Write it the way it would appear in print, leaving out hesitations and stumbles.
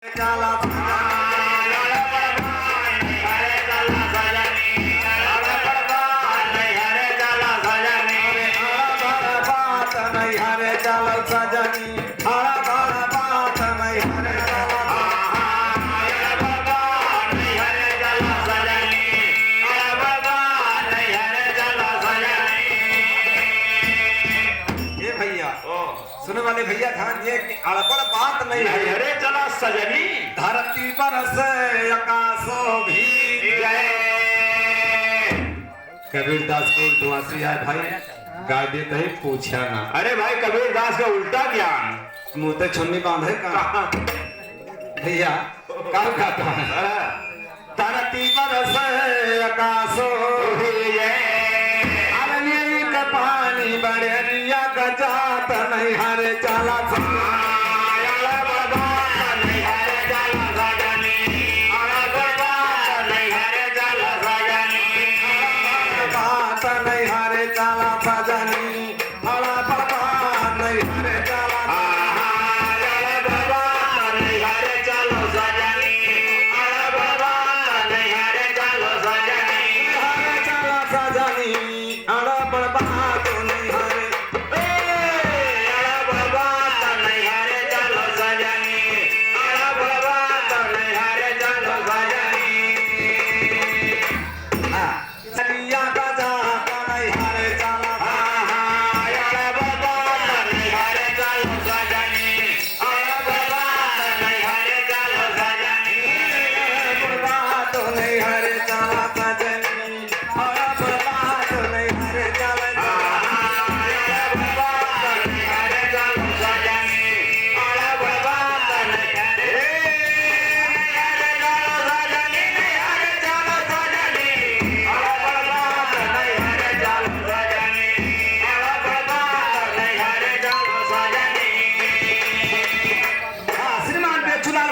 चला सजनी हरा भरा बात नहीं हरे भैया सुने वाले भैया ध्यान दिए कि अड़पड़ बात नहीं है। हरे चला सजनी धरती पर से आकाशों भी गए। कबीरदास को उल्टवासी है भाई गाय देते ही पूछा ना। अरे भाई कबीरदास का उल्टा ज्ञान मुंह ते छुन्नी बांधे का भैया कब खाता है। धरती पर से आकाशों भी गए। अरनिया का पानी बड़े का जात नहीं हरे चला